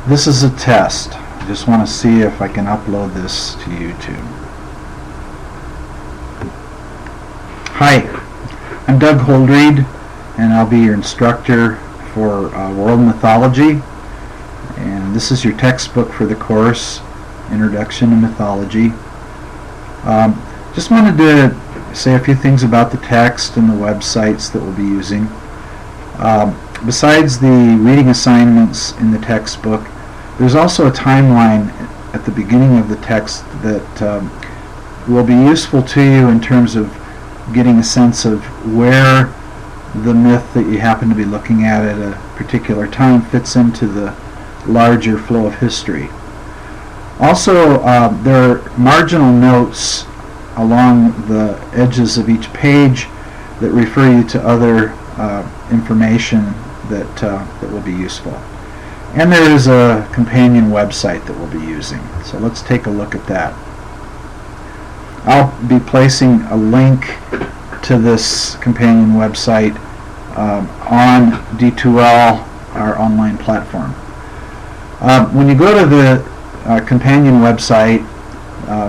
This is a test. I just want to see if I can upload this to YouTube. Hi, I'm Doug Holdreed, and I'll be your instructor for World Mythology. And this is your textbook for the course, Introduction to Mythology. Just wanted to say a few things about the text and the websites that we'll be using. Besides the reading assignments in the textbook, there's also a timeline at the beginning of the text that will be useful to you in terms of getting a sense of where the myth that you happen to be looking at a particular time fits into the larger flow of history. Also, there are marginal notes along the edges of each page that refer you to other information that will be useful. And there is a companion website that we'll be using. So let's take a look at that. I'll be placing a link to this companion website on D2L, our online platform. When you go to the companion website,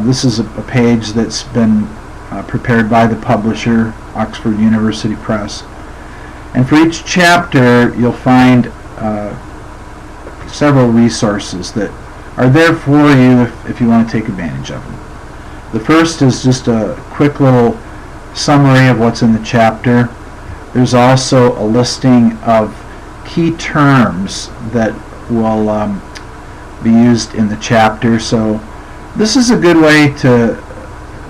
this is a page that's been prepared by the publisher, Oxford University Press. And for each chapter, you'll find several resources that are there for you if you want to take advantage of them. The first is just a quick little summary of what's in the chapter. There's also a listing of key terms that will be used in the chapter. So this is a good way to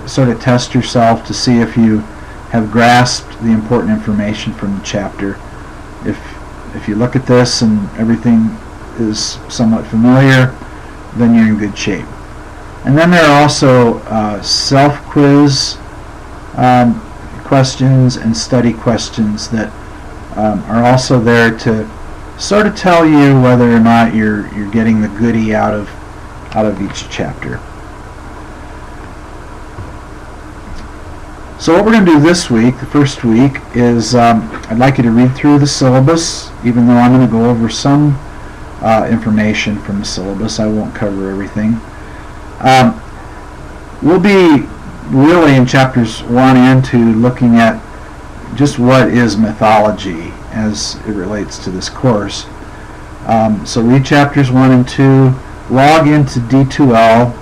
sort of test yourself to see if you have grasped the important information from the chapter. If you look at this and everything is somewhat familiar, then you're in good shape. And then there are also self-quiz questions and study questions that are also there to sort of tell you whether or not you're getting the goodie out of each chapter. So what we're going to do this week, the first week, is I'd like you to read through the syllabus, even though I'm going to go over some information from the syllabus. I won't cover everything. We'll be really in chapters 1 and 2 looking at just what is mythology as it relates to this course. So read chapters 1 and 2, log into D2L,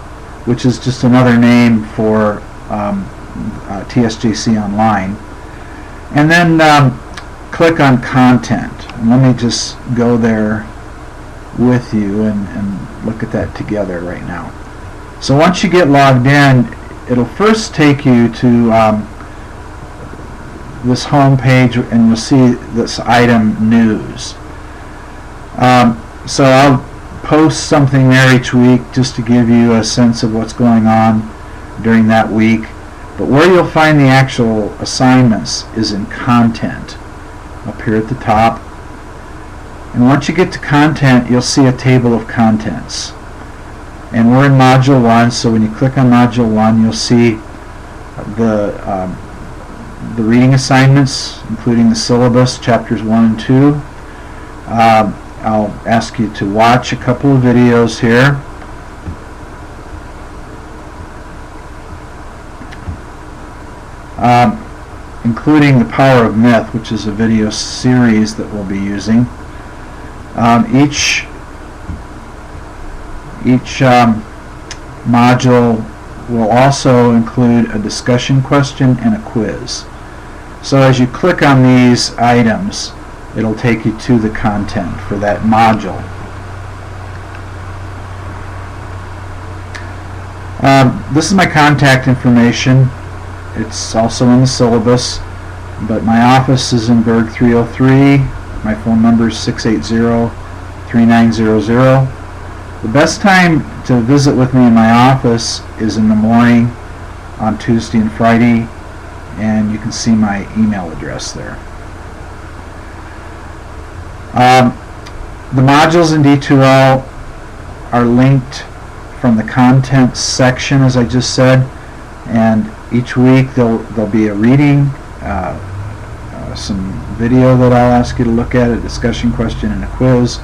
which is just another name for TSJC Online, and then click on Content. And let me just go there with you and look at that together right now. So once you get logged in, it'll first take you to this home page, and you'll see this item News. So I'll post something there each week just to give you a sense of what's going on during that week. But where you'll find the actual assignments is in Content, up here at the top. And once you get to Content, you'll see a table of contents. And we're in Module 1, so when you click on Module 1, you'll see the reading assignments, including the syllabus, chapters 1 and 2. I'll ask you to watch a couple of videos here. Including The Power of Myth, which is a video series that we'll be using. Each module will also include a discussion question and a quiz. So as you click on these items, it'll take you to the content for that module. This is my contact information. It's also in the syllabus, but my office is in Berg 303. My phone number is 680-3900. The best time to visit with me in my office is in the morning on Tuesday and Friday, and you can see my email address there. The modules in D2L are linked from the content section, as I just said, and each week there'll be a reading, some video that I'll ask you to look at, a discussion question, and a quiz.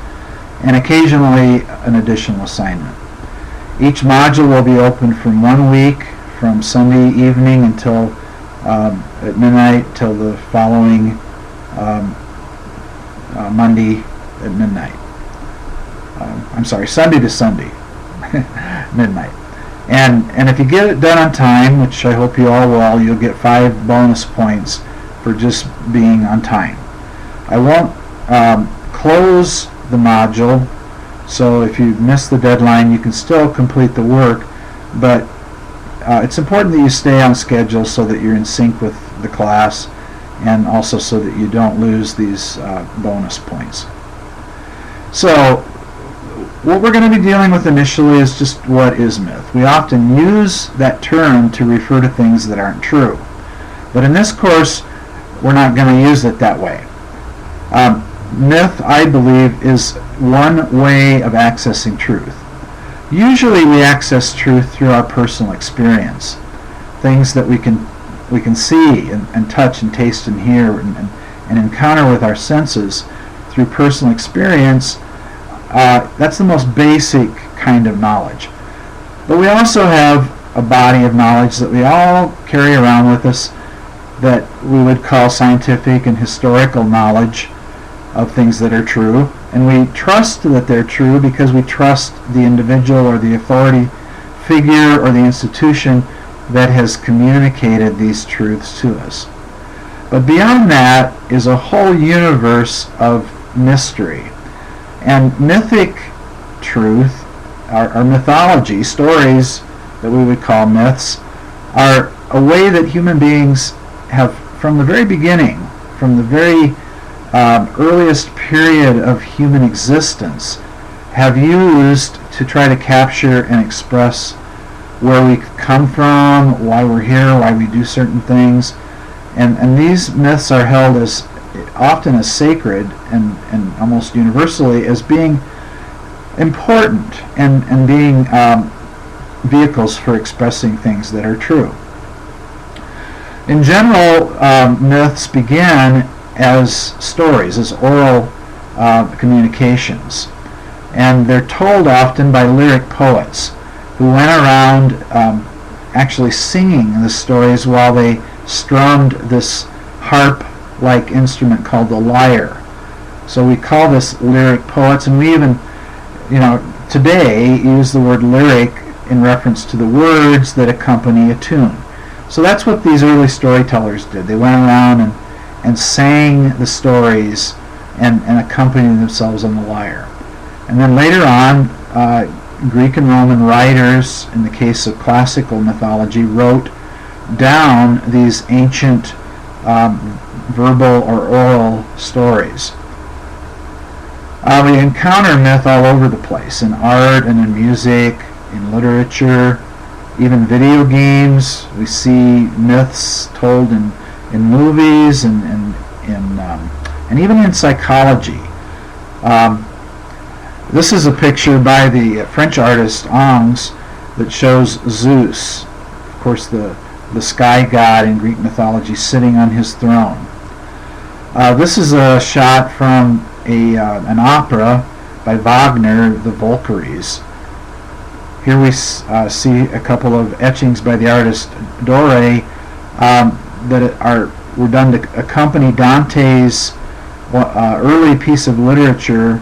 and occasionally an additional assignment. Each module will be open from 1 week, from Sunday evening until at midnight till the following Monday at midnight. I'm sorry, Sunday to Sunday, midnight. And if you get it done on time, which I hope you all will, you'll get 5 bonus points for just being on time. I won't close the module, so if you miss the deadline, you can still complete the work, but it's important that you stay on schedule so that you're in sync with the class, and also so that you don't lose these bonus points. So what we're going to be dealing with initially is just what is myth. We often use that term to refer to things that aren't true, but in this course we're not going to use it that way. Myth, I believe, is one way of accessing truth. Usually we access truth through our personal experience, things that we can see and touch and taste and hear and encounter with our senses through personal experience. That's the most basic kind of knowledge. But we also have a body of knowledge that we all carry around with us that we would call scientific and historical knowledge of things that are true, and we trust that they're true because we trust the individual or the authority figure or the institution that has communicated these truths to us. But beyond that is a whole universe of mystery. And mythic truth, our mythology, stories that we would call myths, are a way that human beings have, from the very beginning, from the very earliest period of human existence, have used to try to capture and express where we come from, why we're here, why we do certain things. And these myths are held as often as sacred and almost universally as being important and being vehicles for expressing things that are true. In general, myths began as stories, as oral communications, and they're told often by lyric poets who went around actually singing the stories while they strummed this harp-like instrument called the lyre. So we call this lyric poets, and we even, today use the word lyric in reference to the words that accompany a tune. So that's what these early storytellers did. They went around and sang the stories and accompanied themselves on the lyre. And then later on, Greek and Roman writers, in the case of classical mythology, wrote down these ancient verbal or oral stories. We encounter myth all over the place, in art and in music, in literature, even video games. We see myths told in movies and even in psychology. This is a picture by the French artist Angres that shows Zeus, of course the sky god in Greek mythology, sitting on his throne. This is a shot from an opera by Wagner, the Valkyries. Here we see a couple of etchings by the artist Doré that were done to accompany Dante's early piece of literature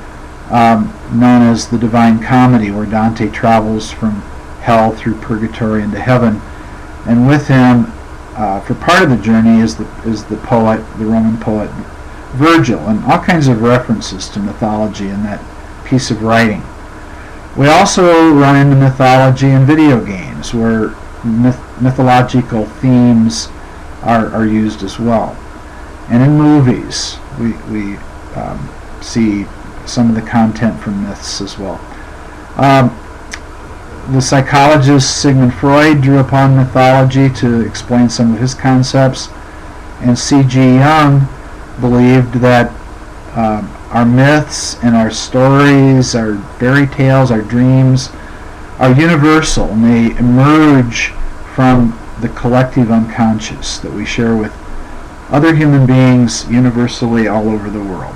known as the Divine Comedy, where Dante travels from hell through purgatory into heaven, and with him for part of the journey is the poet, the Roman poet Virgil, and all kinds of references to mythology in that piece of writing. We also run into mythology in video games, where mythological themes are used as well. And in movies, we see some of the content from myths as well. The psychologist Sigmund Freud drew upon mythology to explain some of his concepts, and C.G. Jung believed that our myths and our stories, our fairy tales, our dreams are universal, and they emerge from the collective unconscious that we share with other human beings universally all over the world.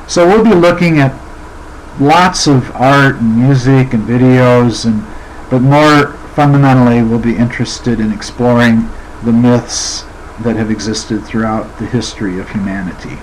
So we'll be looking at lots of art and music and videos, but more fundamentally we'll be interested in exploring the myths that have existed throughout the history of humanity.